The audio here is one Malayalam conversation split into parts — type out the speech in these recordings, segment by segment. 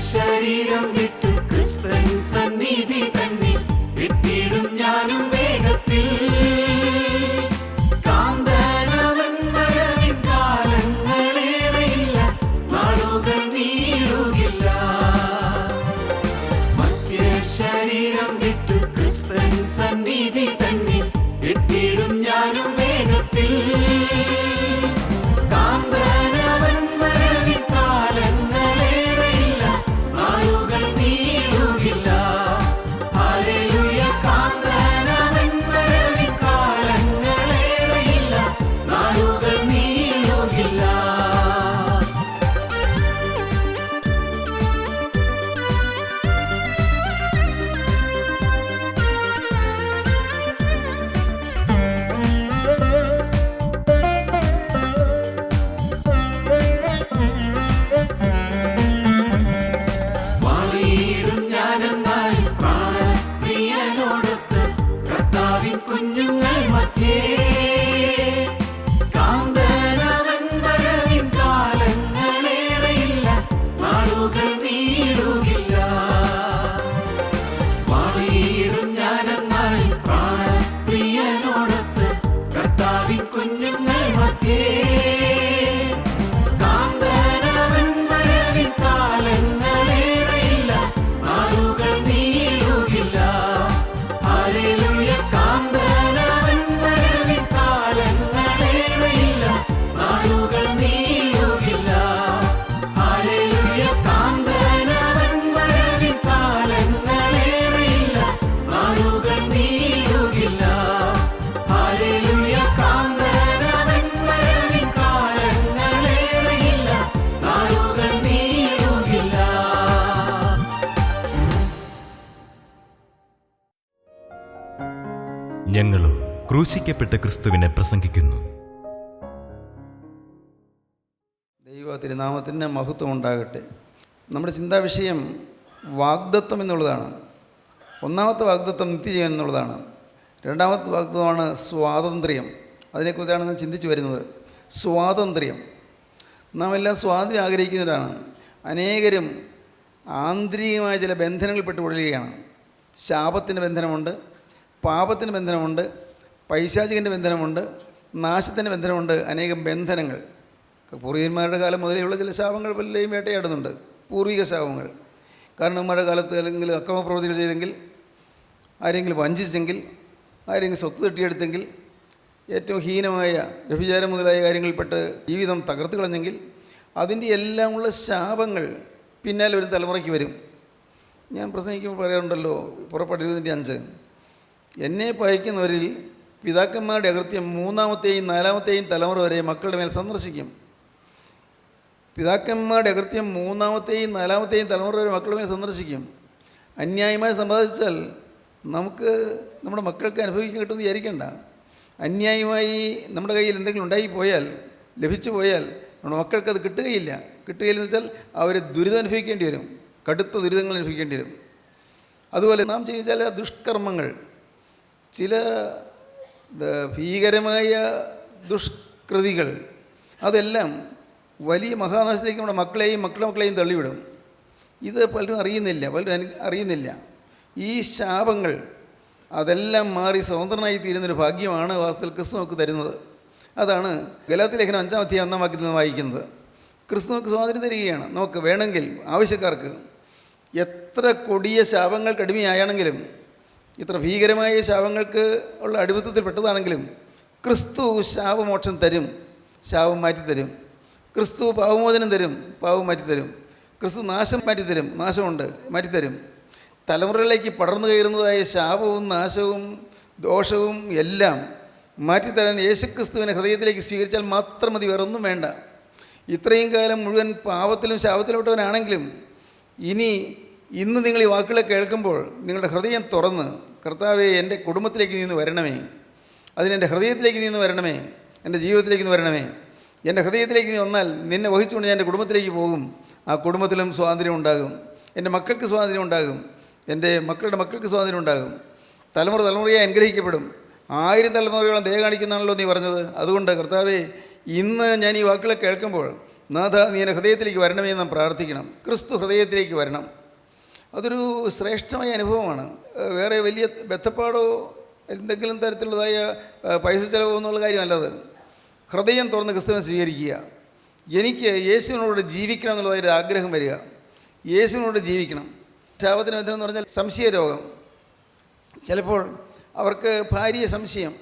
ശരീരം വിട്ടു ക്രിസ്തൻ സന്നിധി തന്നെ എത്തിയിടും ഞാനും വേഗത്തിൽ. കാന്തനവൻ വരവിൻ കാലങ്ങളേറെയില്ല, നാളുകൾ നീളുകില്ല. മധ്യ ശരീരം വിട്ടു ക്രിസ്തൻ സന്നിധി തന്നെ എത്തിയിടും ഞാനും വേഗത്തിൽ. ഞങ്ങളും ക്രൂശിക്കപ്പെട്ട ക്രിസ്തുവിനെ പ്രസംഗിക്കുന്നു. ദൈവ തിരുനാമത്തിന് മഹത്വം ഉണ്ടാകട്ടെ. നമ്മുടെ ചിന്താവിഷയം വാഗ്ദത്തം എന്നുള്ളതാണ്. ഒന്നാമത്തെ വാഗ്ദത്തം നിത്യജീവൻ എന്നുള്ളതാണ്. രണ്ടാമത്തെ വാഗ്ദത്തമാണ് സ്വാതന്ത്ര്യം. അതിനെക്കുറിച്ചാണ് നാം ചിന്തിച്ചു വരുന്നത്. സ്വാതന്ത്ര്യം. നാം എല്ലാം സ്വാതന്ത്ര്യം ആഗ്രഹിക്കുന്നവരാണ്. അനേകരും ആന്തരികമായ ചില ബന്ധനങ്ങൾ പെട്ടുകൊള്ളുകയാണ്. ശാപത്തിൻ്റെ ബന്ധനമുണ്ട്, പാപത്തിൻ്റെ ബന്ധനമുണ്ട്, പൈശാചികൻ്റെ ബന്ധനമുണ്ട്, നാശത്തിൻ്റെ ബന്ധനമുണ്ട്. അനേകം ബന്ധനങ്ങൾ പൂർവികന്മാരുടെ കാലം മുതലേയുള്ള ചില ശാപങ്ങൾ പലരെയും വേട്ടയാടുന്നുണ്ട്. പൂർവിക ശാപങ്ങൾ. കാരണം നമ്മുടെ കാലത്ത് അല്ലെങ്കിൽ അക്രമപ്രവൃത്തികൾ ചെയ്തെങ്കിൽ, ആരെങ്കിലും വഞ്ചിച്ചെങ്കിൽ, ആരെങ്കിലും സ്വത്ത് തട്ടിയെടുത്തെങ്കിൽ, ഏറ്റവും ഹീനമായ വ്യഭിചാരം മുതലായ കാര്യങ്ങളിൽപ്പെട്ട് ജീവിതം തകർത്ത് കളഞ്ഞെങ്കിൽ അതിൻ്റെ എല്ലാമുള്ള ശാപങ്ങൾ പിന്നാലെ ഒരു തലമുറയ്ക്ക് വരും. ഞാൻ പ്രസംഗിക്കുമ്പോൾ പറയാറുണ്ടല്ലോ, പുറപ്പാട് 25, എന്നെ പയക്കുന്നവരിൽ പിതാക്കന്മാരുടെ അകൃത്യം 3-ാമത്തെയും 4-ാമത്തെയും തലമുറ വരെ മക്കളുടെ മേൽ സന്ദർശിക്കും. പിതാക്കന്മാരുടെ അകൃത്യം 3-ാമത്തെയും 4-ാമത്തെയും തലമുറ വരെ മക്കളുടെ മേൽ സന്ദർശിക്കും. അന്യായമായി സമ്പാദിച്ചാൽ നമുക്ക് നമ്മുടെ മക്കൾക്ക് അനുഭവിക്കാൻ കിട്ടുമെന്ന് വിചാരിക്കേണ്ട. അന്യായമായി നമ്മുടെ കയ്യിൽ എന്തെങ്കിലും ഉണ്ടായിപ്പോയാൽ, ലഭിച്ചു പോയാൽ നമ്മുടെ മക്കൾക്ക് അത് കിട്ടുകയില്ലെന്ന് വെച്ചാൽ അവർ ദുരിതം അനുഭവിക്കേണ്ടി വരും. കടുത്ത ദുരിതങ്ങൾ അനുഭവിക്കേണ്ടി വരും. അതുപോലെ നാം ചെയ്യുന്ന ചില ദുഷ്കർമ്മങ്ങൾ, ചില ഭീകരമായ ദുഷ്കൃതികൾ, അതെല്ലാം വലിയ മഹാനാശത്തിലേക്ക് നമ്മുടെ മക്കളെയും തള്ളിവിടും. ഇത് പലരും അറിയുന്നില്ല. ഈ ശാപങ്ങൾ അതെല്ലാം മാറി സ്വതന്ത്രനായി തീരുന്നൊരു ഭാഗ്യമാണ് വാസ്തവത്തിൽ ക്രിസ്തു നമുക്ക് തരുന്നത്. അതാണ് ഗലാത്യ ലേഖനം 5-ാം അധ്യായം 1-ാം വാക്യത്തിൽ നിന്ന് വായിക്കുന്നത്. ക്രിസ്തു നമുക്ക് സ്വാതന്ത്ര്യം തരികയാണ്. നമുക്ക് വേണമെങ്കിൽ ആവശ്യക്കാർക്ക് എത്ര കൊടിയ ശാപങ്ങൾക്ക് അടിമയായാണെങ്കിലും, ഇത്ര ഭീകരമായ ശാപങ്ങൾക്ക് ഉള്ള അടിമത്തത്തിൽപ്പെട്ടതാണെങ്കിലും ക്രിസ്തു ശാപമോക്ഷം തരും, ശാപം മാറ്റിത്തരും. ക്രിസ്തു പാപമോചനം തരും, പാപം മാറ്റിത്തരും. ക്രിസ്തു നാശം മാറ്റിത്തരും, നാശമുണ്ട് മാറ്റിത്തരും. തലമുറകളിലേക്ക് പടർന്നു കയറുന്നതായ ശാപവും നാശവും ദോഷവും എല്ലാം മാറ്റിത്തരാൻ യേശുക്രിസ്തുവിനെ ഹൃദയത്തിലേക്ക് സ്വീകരിച്ചാൽ മാത്രം മതി, വേറൊന്നും വേണ്ട. ഇത്രയും കാലം മുഴുവൻ പാപത്തിലും ശാപത്തിലോട്ടവനാണെങ്കിലും ഇന്ന് നിങ്ങൾ ഈ വാക്കുകളെ കേൾക്കുമ്പോൾ നിങ്ങളുടെ ഹൃദയം തുറന്ന്, കർത്താവേ എൻ്റെ കുടുംബത്തിലേക്ക് നീ ഒന്ന് വരണമേ, അതിനെൻ്റെ ഹൃദയത്തിലേക്ക് നീ ഒന്ന് വരണമേ, എൻ്റെ ജീവിതത്തിലേക്ക് നീ വരണമേ, എൻ്റെ ഹൃദയത്തിലേക്ക് നീ വന്നാൽ നിന്നെ വഹിച്ചുകൊണ്ട് ഞാൻ എൻ്റെ കുടുംബത്തിലേക്ക് പോകും. ആ കുടുംബത്തിലും സ്വാതന്ത്ര്യം ഉണ്ടാകും, എൻ്റെ മക്കൾക്ക് സ്വാതന്ത്ര്യം ഉണ്ടാകും, എൻ്റെ മക്കളുടെ മക്കൾക്ക് സ്വാതന്ത്ര്യം ഉണ്ടാകും. തലമുറയായി അനുഗ്രഹിക്കപ്പെടും. 1000 തലമുറയോളം ദയ കാണിക്കുന്നതാണല്ലോ നീ പറഞ്ഞത്. അതുകൊണ്ട് കർത്താവേ, ഇന്ന് ഞാൻ ഈ വാക്കുകളെ കേൾക്കുമ്പോൾ നാഥ നീ എൻ്റെ ഹൃദയത്തിലേക്ക് വരണമേ എന്ന് നാം പ്രാർത്ഥിക്കണം. ക്രിസ്തു ഹൃദയത്തിലേക്ക് വരണം. അതൊരു ശ്രേഷ്ഠമായ അനുഭവമാണ്. വേറെ വലിയ ബന്ധപ്പാടോ എന്തെങ്കിലും തരത്തിലുള്ളതായ പൈസ ചിലവോ എന്നുള്ള കാര്യമല്ലത്. ഹൃദയം തുറന്ന് ക്രിസ്തുവിനെ സ്വീകരിക്കുക. എനിക്ക് യേശുവിനോട് ജീവിക്കണം എന്നുള്ളതായൊരു ആഗ്രഹം വരിക. യേശുവിനോട് ജീവിക്കണം. ശാപത്തിന് ബന്ധമെന്ന് പറഞ്ഞാൽ സംശയരോഗം. ചിലപ്പോൾ അവർക്ക് ഭാര്യയെ സംശയം,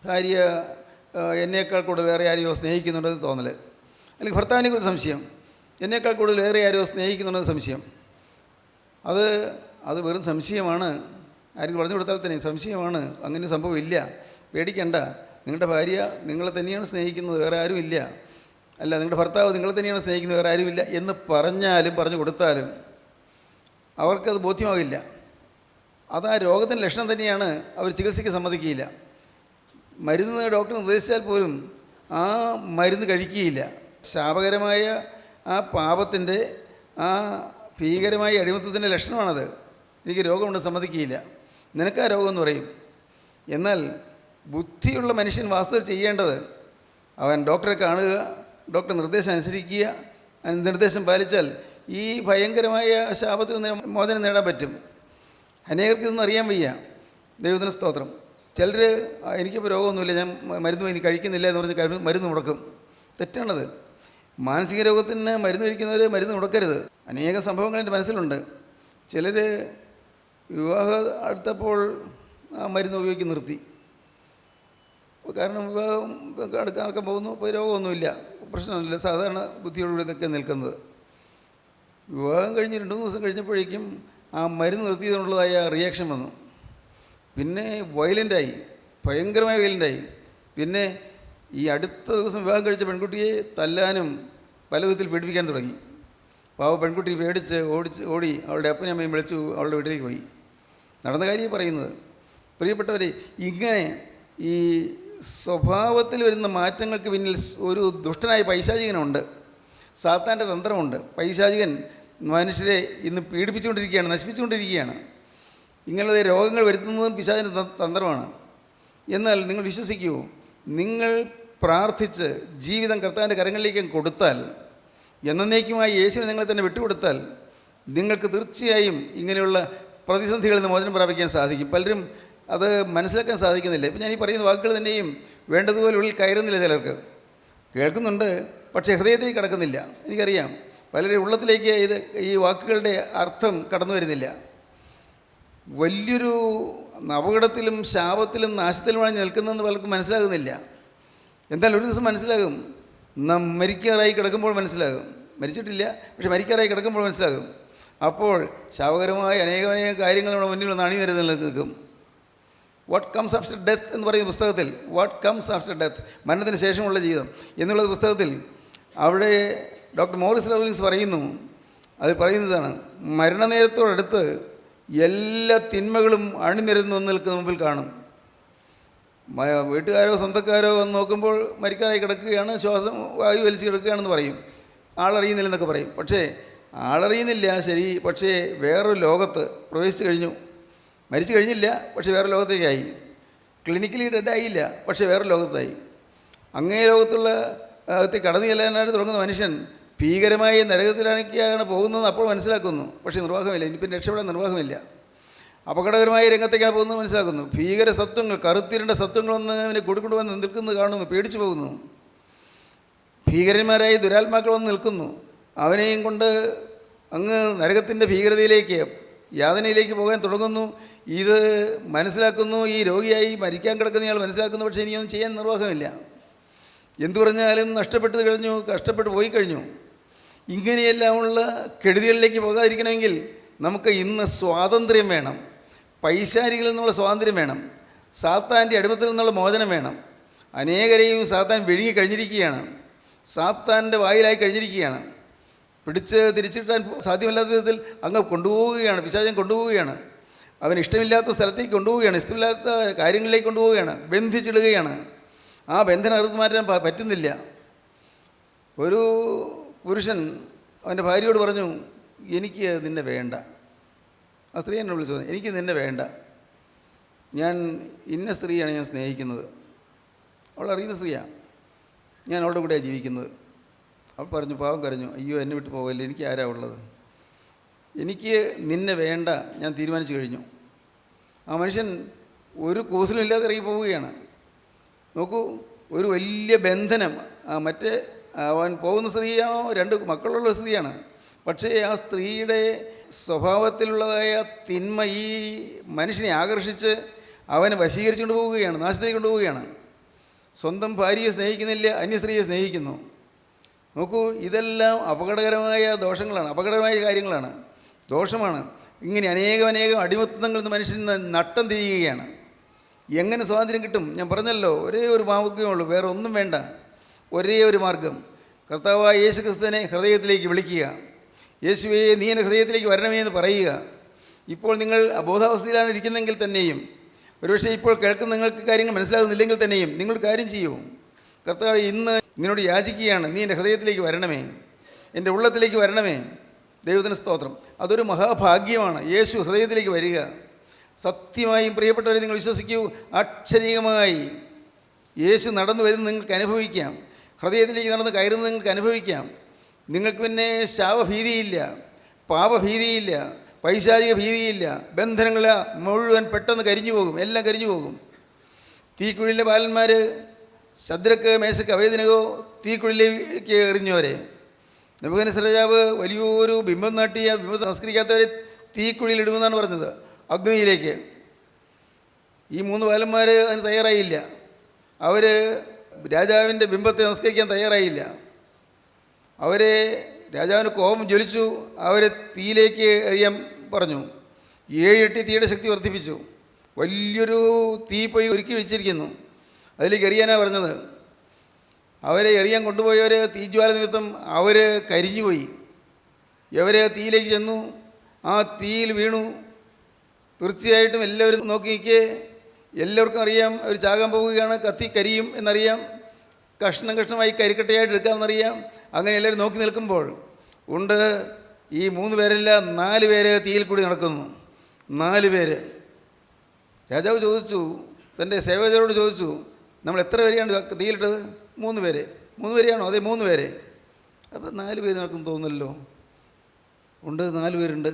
ഭാര്യ എന്നേക്കാൾ കൂടുതൽ വേറെ ആരെയോ സ്നേഹിക്കുന്നുണ്ടെന്ന് തോന്നൽ, അല്ലെങ്കിൽ ഭർത്താവിനെ കുറിച്ച് സംശയം, എന്നേക്കാൾ കൂടുതൽ വേറെ ആരെയോ സ്നേഹിക്കുന്നുണ്ടെന്ന് സംശയം. അത് വെറും സംശയമാണ്. ആരെങ്കിലും പറഞ്ഞു കൊടുത്താൽ തന്നെ സംശയമാണ്, അങ്ങനെ സംഭവം ഇല്ല, പേടിക്കണ്ട, നിങ്ങളുടെ ഭാര്യ നിങ്ങളെ തന്നെയാണ് സ്നേഹിക്കുന്നത്, വേറെ ആരും ഇല്ല, അല്ല നിങ്ങളുടെ ഭർത്താവ് നിങ്ങളെ തന്നെയാണ് സ്നേഹിക്കുന്നത്, വേറെ ആരുമില്ല എന്ന് പറഞ്ഞു കൊടുത്താലും അവർക്കത് ബോധ്യമാകില്ല. അത് ആ രോഗത്തിൻ്റെ ലക്ഷണം തന്നെയാണ്. അവർ ചികിത്സയ്ക്ക് സമ്മതിക്കുകയില്ല. മരുന്ന് ഡോക്ടർ നിർദ്ദേശിച്ചാൽ പോലും ആ മരുന്ന് കഴിക്കുകയില്ല. ശാപകരമായ ആ പാപത്തിൻ്റെ ആ ഭീകരമായ അടിമത്തത്തിൻ്റെ ലക്ഷണമാണത്. എനിക്ക് രോഗമുണ്ട് സമ്മതിക്കുകയില്ല, നിനക്കാ രോഗമെന്ന് പറയും. എന്നാൽ ബുദ്ധിയുള്ള മനുഷ്യൻ വാസ്തവം ചെയ്യേണ്ടത് അവൻ ഡോക്ടറെ കാണുക, ഡോക്ടർ നിർദ്ദേശം അനുസരിക്കുക, നിർദ്ദേശം പാലിച്ചാൽ ഈ ഭയങ്കരമായ ശാപത്തിൽ നിന്ന് മോചനം നേടാൻ പറ്റും. അനേകർക്ക് ഇതൊന്നും അറിയാൻ വയ്യ. ദൈവത്തിന് സ്തോത്രം. ചിലർ എനിക്കിപ്പോൾ രോഗമൊന്നുമില്ല, ഞാൻ മരുന്ന് ഇനി കഴിക്കുന്നില്ല എന്ന് പറഞ്ഞ് മരുന്ന് മുടക്കും. തെറ്റാണത്. മാനസിക രോഗത്തിന് മരുന്ന് കഴിക്കുന്നവർ മരുന്ന് മുടക്കരുത്. അനേകം സംഭവങ്ങൾ എൻ്റെ മനസ്സിലുണ്ട്. ചിലർ വിവാഹം അടുത്തപ്പോൾ ആ മരുന്ന് ഉപയോഗിച്ച് നിർത്തി. കാരണം വിവാഹം നടക്കാൻ പോകുന്നു, ഇപ്പോൾ രോഗമൊന്നുമില്ല, പ്രശ്നമൊന്നുമില്ല, സാധാരണ ബുദ്ധിയോടുകൂടി ഇതൊക്കെ നിൽക്കുന്നത്. വിവാഹം കഴിഞ്ഞ് 2-3 ദിവസം കഴിഞ്ഞപ്പോഴേക്കും ആ മരുന്ന് നിർത്തിയതിനുള്ളതായ റിയാക്ഷൻ വന്നു. പിന്നെ വയലൻ്റായി, ഭയങ്കരമായ വയലൻ്റായി. പിന്നെ ഈ അടുത്ത ദിവസം വിവാഹം കഴിച്ച പെൺകുട്ടിയെ തല്ലാനും പല വിധത്തിൽ പീഡിപ്പിക്കാൻ തുടങ്ങി. പെൺകുട്ടി പേടിച്ച് ഓടി അവളുടെ അപ്പനും അമ്മയും വിളിച്ചു അവളുടെ വീട്ടിലേക്ക് പോയി. നടന്ന കാര്യം പറയുന്നത്. പ്രിയപ്പെട്ടവരെ, ഇങ്ങനെ ഈ സ്വഭാവത്തിൽ വരുന്ന മാറ്റങ്ങൾക്ക് പിന്നിൽ ഒരു ദുഷ്ടനായ പൈശാചികനുണ്ട്, സാത്താൻ്റെ തന്ത്രമുണ്ട്. പൈശാചികൻ മനുഷ്യരെ ഇന്ന് പീഡിപ്പിച്ചുകൊണ്ടിരിക്കുകയാണ്, നശിപ്പിച്ചുകൊണ്ടിരിക്കുകയാണ്. ഇങ്ങനെയുള്ള രോഗങ്ങൾ വരുത്തുന്നതും പിശാചിൻ്റെ തന്ത്രമാണ്. എന്നാൽ നിങ്ങൾ വിശ്വസിക്കൂ, നിങ്ങൾ പ്രാർത്ഥിച്ച് ജീവിതം കർത്താവിൻ്റെ കരങ്ങളിലേക്ക് കൊടുത്താൽ, എന്നേക്കുമായി യേശുവിനെ നിങ്ങളെ തന്നെ വിട്ടുകൊടുത്താൽ, നിങ്ങൾക്ക് തീർച്ചയായും ഇങ്ങനെയുള്ള പ്രതിസന്ധികളിൽ നിന്ന് മോചനം പ്രാപിക്കാൻ സാധിക്കും. പലരും അത് മനസ്സിലാക്കാൻ സാധിക്കുന്നില്ല. ഇപ്പം ഞാൻ ഈ പറയുന്ന വാക്കുകൾ തന്നെയും വേണ്ടതുപോലെ ഉള്ളിൽ കയറുന്നില്ല. ചിലർക്ക് കേൾക്കുന്നുണ്ട്, പക്ഷേ ഹൃദയത്തേക്ക് കടക്കുന്നില്ല. എനിക്കറിയാം, പലരുടെ ഉള്ളത്തിലേക്ക് ഈ വാക്കുകളുടെ അർത്ഥം കടന്നു വരുന്നില്ല. വലിയൊരു അപകടത്തിലും ശാപത്തിലും നാശത്തിലുമാണ് നിൽക്കുന്നതെന്ന് പലർക്കും മനസ്സിലാകുന്നില്ല. എന്നാൽ ഒരു ദിവസം മനസ്സിലാകും. നാം മരിക്കാറായി കിടക്കുമ്പോൾ മനസ്സിലാകും. മരിച്ചിട്ടില്ല, പക്ഷെ മരിക്കാറായി കിടക്കുമ്പോൾ മനസ്സിലാകും. അപ്പോൾ ശാപകരമായ അനേകം കാര്യങ്ങൾ നമ്മുടെ മുന്നിൽ അണിനിരന്ന് നിൽക്കും. വാട്ട് കംസ് ആഫ്റ്റർ ഡെത്ത് എന്ന് പറയുന്ന പുസ്തകത്തിൽ, വാട്ട് കംസ് ആഫ്റ്റർ ഡെത്ത്, മരണത്തിന് ശേഷമുള്ള ജീവിതം എന്നുള്ള പുസ്തകത്തിൽ അവിടെ ഡോക്ടർ മോറിസ് ലവ്ലിൻസ് പറയുന്നു. അത് പറയുന്നതാണ്, മരണനേരത്തോടടുത്ത് എല്ലാ തിന്മകളും അണിനിരന്ന് നിൽക്കുന്ന മുമ്പിൽ കാണും. വീട്ടുകാരോ സ്വന്തക്കാരോ വന്ന് നോക്കുമ്പോൾ മരിക്കാറായി കിടക്കുകയാണ്, ശ്വാസം വായു വലിച്ച് കിടക്കുകയാണെന്ന് പറയും, ആളറിയുന്നില്ലെന്നൊക്കെ പറയും. പക്ഷേ ആളറിയുന്നില്ല, ശരി, പക്ഷേ വേറൊരു ലോകത്ത് പ്രവേശിച്ചു കഴിഞ്ഞു. മരിച്ചു കഴിഞ്ഞില്ല, പക്ഷേ വേറെ ലോകത്തേക്കായി. ക്ലിനിക്കലി ഡെഡായില്ല, പക്ഷേ വേറെ ലോകത്തായി. അങ്ങേ ലോകത്തുള്ള കടന്നു ചെല്ലാനായിട്ട് തുടങ്ങുന്ന മനുഷ്യൻ ഭീകരമായ നരകത്തിലാണിക്കാണ് പോകുന്നതെന്ന് അപ്പോൾ മനസ്സിലാക്കുന്നു. പക്ഷേ നിർവാഹമില്ല, ഇനിയിപ്പം രക്ഷപ്പെടാൻ നിർവാഹമില്ല. അപകടകരമായ രംഗത്തേക്കാണ് പോകുന്നത് മനസ്സിലാക്കുന്നു. ഭീകര സത്വങ്ങൾ, കറുത്തിരണ്ട സത്വങ്ങളൊന്ന് അവനെ കൊടുക്കൊണ്ട് വന്ന് നിൽക്കുന്നത് കാണുന്നു, പേടിച്ചു പോകുന്നു. ഭീകരന്മാരായ ദുരാത്മാക്കൾ വന്ന് നിൽക്കുന്നു. അവനെയും കൊണ്ട് അങ്ങ് നരകത്തിൻ്റെ ഭീകരതയിലേക്ക്, യാതനയിലേക്ക് പോകാൻ തുടങ്ങുന്നു. ഇത് മനസ്സിലാക്കുന്നു. ഈ രോഗിയായി മരിക്കാൻ കിടക്കുന്നയാൾ മനസ്സിലാക്കുന്നു. പക്ഷേ ഇനിയൊന്നും ചെയ്യാൻ നിർവാഹമില്ല. എന്തു പറഞ്ഞാലും നഷ്ടപ്പെട്ടു കഴിഞ്ഞു, കഷ്ടപ്പെട്ട് പോയി കഴിഞ്ഞു. ഇങ്ങനെയെല്ലാമുള്ള കെടുതികളിലേക്ക് പോകാതിരിക്കണമെങ്കിൽ നമുക്ക് ഇന്ന് സ്വാതന്ത്ര്യം വേണം. പൈശാചികളിൽ നിന്നുള്ള സ്വാതന്ത്ര്യം വേണം. സാത്താൻ്റെ അടിമത്തിൽ നിന്നുള്ള മോചനം വേണം. അനേകരെയും സാത്താൻ വിഴുങ്ങി കഴിഞ്ഞിരിക്കുകയാണ്. സാത്താൻ്റെ വായിലായി കഴിഞ്ഞിരിക്കുകയാണ്. പിടിച്ച് തിരിച്ചിട്ടാൻ സാധ്യമല്ലാത്ത വിധത്തിൽ അങ്ങ് കൊണ്ടുപോവുകയാണ്. പിശാചൻ കൊണ്ടുപോവുകയാണ്. അവൻ ഇഷ്ടമില്ലാത്ത സ്ഥലത്തേക്ക് കൊണ്ടുപോവുകയാണ്. ഇഷ്ടമില്ലാത്ത കാര്യങ്ങളിലേക്ക് കൊണ്ടുപോവുകയാണ്. ബന്ധിച്ചിടുകയാണ്. ആ ബന്ധനം അറുത്ത് മാറ്റാൻ പറ്റുന്നില്ല. ഒരു പുരുഷൻ അവൻ്റെ ഭാര്യയോട് പറഞ്ഞു, എനിക്ക് നിന്നെ വേണ്ട. ആ സ്ത്രീ എന്നെ വിളിച്ചു പറഞ്ഞു, എനിക്ക് നിന്നെ വേണ്ട, ഞാൻ ഇന്ന സ്ത്രീയാണ് ഞാൻ സ്നേഹിക്കുന്നത്, അവൾ അറിയുന്ന സ്ത്രീയാണ്, ഞാൻ അവളുടെ കൂടെയാണ് ജീവിക്കുന്നത്. അവൾ പറഞ്ഞു, പാവം കരഞ്ഞു, അയ്യോ എന്നെ വിട്ട് പോകല്ലേ, എനിക്ക് ആരാ ഉള്ളത്, എനിക്ക് നിന്നെ വേണ്ട, ഞാൻ തീരുമാനിച്ചു കഴിഞ്ഞു. ആ മനുഷ്യൻ ഒരു കൂസലും ഇല്ലാതെ ഇറങ്ങി പോവുകയാണ്. നോക്കൂ, ഒരു വലിയ ബന്ധനം. മറ്റേ അവൻ പോകുന്ന സ്ത്രീയാണോ, 2 മക്കളുള്ള സ്ത്രീയാണ്. പക്ഷേ ആ സ്ത്രീയുടെ സ്വഭാവത്തിലുള്ളതായ തിന്മ ഈ മനുഷ്യനെ ആകർഷിച്ച് അവനെ വശീകരിച്ചുകൊണ്ട് പോവുകയാണ്, നാശത്തേക്ക് കൊണ്ടുപോവുകയാണ്. സ്വന്തം ഭാര്യയെ സ്നേഹിക്കുന്നില്ല, അന്യസ്ത്രീയെ സ്നേഹിക്കുന്നു. നോക്കൂ, ഇതെല്ലാം അപകടകരമായ ദോഷങ്ങളാണ്, അപകടകരമായ കാര്യങ്ങളാണ്, ദോഷമാണ്. ഇങ്ങനെ അനേകം അടിമത്തങ്ങളിൽ നിന്ന് മനുഷ്യൻ നട്ടം തിരിയുകയാണ്. എങ്ങനെ സ്വാതന്ത്ര്യം കിട്ടും? ഞാൻ പറഞ്ഞല്ലോ, ഒരേ ഒരു മാർഗ്ഗമേ ഉള്ളൂ, വേറെ ഒന്നും വേണ്ട. ഒരേ ഒരു മാർഗം, കർത്താവായ യേശു ക്രിസ്തുവിനെ ഹൃദയത്തിലേക്ക് വിളിക്കുക. യേശുവേ, നീ എൻ്റെ ഹൃദയത്തിലേക്ക് വരണമേ എന്ന് പറയുക. ഇപ്പോൾ നിങ്ങൾ അബോധാവസ്ഥയിലാണ് ഇരിക്കുന്നതെങ്കിൽ തന്നെയും, ഒരുപക്ഷെ ഇപ്പോൾ കേൾക്കുന്ന നിങ്ങൾക്ക് കാര്യങ്ങൾ മനസ്സിലാകുന്നില്ലെങ്കിൽ തന്നെയും നിങ്ങൾ കാര്യം ചെയ്യൂ. കർത്താവ് ഇന്ന് നിന്നോട് യാചിക്കുകയാണ്, നീ എൻ്റെ ഹൃദയത്തിലേക്ക് വരണമേ, എൻ്റെ ഉള്ളത്തിലേക്ക് വരണമേ. ദൈവത്തിന് സ്തോത്രം. അതൊരു മഹാഭാഗ്യമാണ്, യേശു ഹൃദയത്തിലേക്ക് വരിക. സത്യമായും പ്രിയപ്പെട്ടവരെ, നിങ്ങൾ വിശ്വസിക്കൂ, അക്ഷരീകമായി യേശു നടന്നു വരുന്നത് നിങ്ങൾക്ക് അനുഭവിക്കാം. ഹൃദയത്തിലേക്ക് നടന്ന് കയറുന്നത് നിങ്ങൾക്ക് അനുഭവിക്കാം. നിങ്ങൾക്ക് പിന്നെ ശാപഭീതിയില്ല, പാപഭീതിയില്ല, പൈശാചിക ഭീതിയില്ല. ബന്ധനങ്ങൾ മുഴുവൻ പെട്ടെന്ന് കരിഞ്ഞു പോകും, എല്ലാം കരിഞ്ഞു പോകും. തീക്കുഴിയിലെ ബാലന്മാർ ശദ്രക്ക്, മേശക്ക്, അവേദനകോ തീക്കുഴിയിലേക്ക് എറിഞ്ഞവരെ, നെബൂഖദ്നേസർ രാജാവ് വലിയൊരു ബിംബം നാട്ടിയ ബിംബം നമസ്കരിക്കാത്തവരെ തീക്കുഴിയിൽ ഇടുമെന്നാണ് പറഞ്ഞത്, അഗ്നിയിലേക്ക്. ഈ 3 ബാലന്മാർ അതിന് തയ്യാറായില്ല. അവർ രാജാവിൻ്റെ ബിംബത്തെ നമസ്കരിക്കാൻ തയ്യാറായില്ല. അവരെ രാജാവിന് കോപം ജ്വലിച്ചു, അവരെ തീയിലേക്ക് എറിയാൻ പറഞ്ഞു. 7 ഇരട്ടി തീയുടെ ശക്തി വർദ്ധിപ്പിച്ചു. വലിയൊരു തീ പോയി ഒരുക്കി വെച്ചിരിക്കുന്നു, അതിലേക്ക് എറിയാനാണ് പറഞ്ഞത്. അവരെ എറിയാൻ കൊണ്ടുപോയവർ തീജ്വാല നിമിത്തം അവർ കരിഞ്ഞുപോയി. ഇവർ തീയിലേക്ക് ചെന്നു, ആ തീയിൽ വീണു. തീർച്ചയായിട്ടും എല്ലാവരും നോക്കി നിൽക്കേ, എല്ലാവർക്കും അറിയാം അവർ ചാകാൻ പോവുകയാണ്, കത്തി കരിയും എന്നറിയാം, കഷ്ണം കഷ്ണമായി കരിക്കട്ടയായിട്ട് എടുക്കാമെന്നറിയാം. അങ്ങനെ എല്ലാവരും നോക്കി നിൽക്കുമ്പോൾ ഉണ്ട് ഈ 3 പേരല്ല 4 പേര് തീയിൽ കൂടി നടക്കുന്നു. 4 പേര്. രാജാവ് ചോദിച്ചു, തൻ്റെ സേവകരോട് ചോദിച്ചു, നമ്മൾ എത്ര പേരെയാണ് തീയിലിട്ടത്? 3 പേര്. 3 പേരെയാണോ? അതെ, 3 പേര്. അപ്പോൾ 4 പേര് നടക്കും തോന്നുന്നല്ലോ. ഉണ്ട്, 4 പേരുണ്ട്.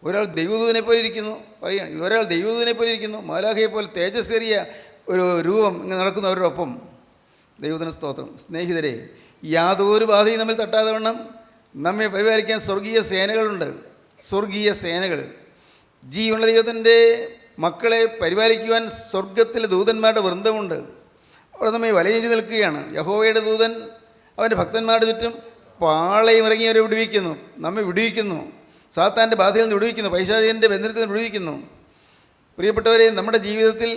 ഒരാൾ ദൈവദൂതനെ പോലെ ഇരിക്കുന്നു, പറയുകയാണ്, ഒരാൾ ദൈവദൂതനെ പോലെ ഇരിക്കുന്നു, മാലാഖയെ പോലെ തേജസ്സേറിയ ഒരു രൂപം ഇങ്ങനെ നടക്കുന്നു അവരോടൊപ്പം. ദൈവത്തിന് സ്തോത്രം. സ്നേഹിതരെ, യാതൊരു ബാധയും നമ്മിൽ തട്ടാതെ വണ്ണം നമ്മെ പരിപാലിക്കാൻ സ്വർഗീയ സേനകളുണ്ട്. സ്വർഗീയ സേനകൾ, ജീവനുള്ള ദൈവത്തിൻ്റെ മക്കളെ പരിപാലിക്കുവാൻ സ്വർഗത്തിലെ ദൂതന്മാരുടെ വൃന്ദമുണ്ട്. അവർ നമ്മെ വലയിച്ച് നിൽക്കുകയാണ്. യഹോവയുടെ ദൂതൻ അവൻ്റെ ഭക്തന്മാരുടെ ചുറ്റും പാളയം ഇറങ്ങിയവരെ വിടുവിക്കുന്നു, നമ്മെ വിടുവിക്കുന്നു, സാത്താൻ്റെ ബാധയിൽ നിന്ന് വിടുവിക്കുന്നു, പൈശാചികൻ്റെ ബന്ധനത്തിൽ നിന്ന് വിടുവിക്കുന്നു. പ്രിയപ്പെട്ടവരെ, നമ്മുടെ ജീവിതത്തിൽ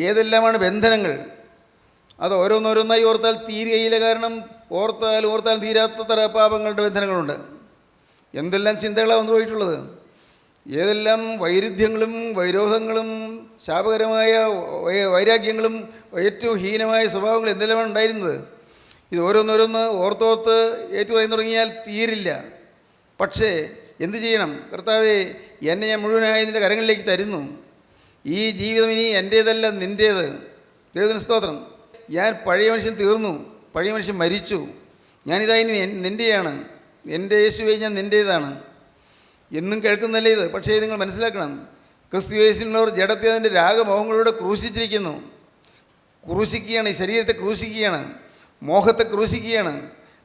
ഏതെല്ലാമാണ് ബന്ധനങ്ങൾ, അത് ഓരോന്നോരോന്നായി ഓർത്താൽ തീരുകയില്ല. കാരണം ഓർത്താൽ തീരാത്ത തര പാപങ്ങളുടെ ബന്ധനങ്ങളുണ്ട്. എന്തെല്ലാം ചിന്തകളാണ് വന്നു പോയിട്ടുള്ളത്, ഏതെല്ലാം വൈരുദ്ധ്യങ്ങളും വൈരോധങ്ങളും ശാപകരമായ വൈരാഗ്യങ്ങളും ഏറ്റവും ഹീനമായ സ്വഭാവങ്ങൾ എന്തെല്ലാമാണ് ഉണ്ടായിരുന്നത്. ഇത് ഓരോന്നോരോന്ന് ഓർത്തോർത്ത് ഏറ്റുപറയാൻ തുടങ്ങിയാൽ തീരില്ല. പക്ഷേ എന്തു ചെയ്യണം? കർത്താവേ, എന്നെ ഞാൻ മുഴുവനായി നിൻ്റെ കരങ്ങളിലേക്ക് തരുന്നു. ഈ ജീവിതം ഇനി എൻ്റേതല്ല നിൻ്റേത്. ദൈവത്തിന് സ്തോത്രം. ഞാൻ പഴയ മനുഷ്യൻ തീർന്നു, പഴയ മനുഷ്യൻ മരിച്ചു, ഞാനിതാ ഇനി നിൻ്റെയാണ്, എൻ്റെ യേശുവെ ഞാൻ നിൻ്റേതാണ് എന്നും കേൾക്കുന്നല്ലേ ഇത്. പക്ഷേ നിങ്ങൾ മനസ്സിലാക്കണം, ക്രിസ്തു യേശുവിനുള്ളവർ ജഡത്തെ അതിൻ്റെ രാഗമോഹങ്ങളോട് ക്രൂശിച്ചിരിക്കുന്നു. ക്രൂശിക്കുകയാണ്, ഈ ശരീരത്തെ ക്രൂശിക്കുകയാണ്, മോഹത്തെ ക്രൂശിക്കുകയാണ്,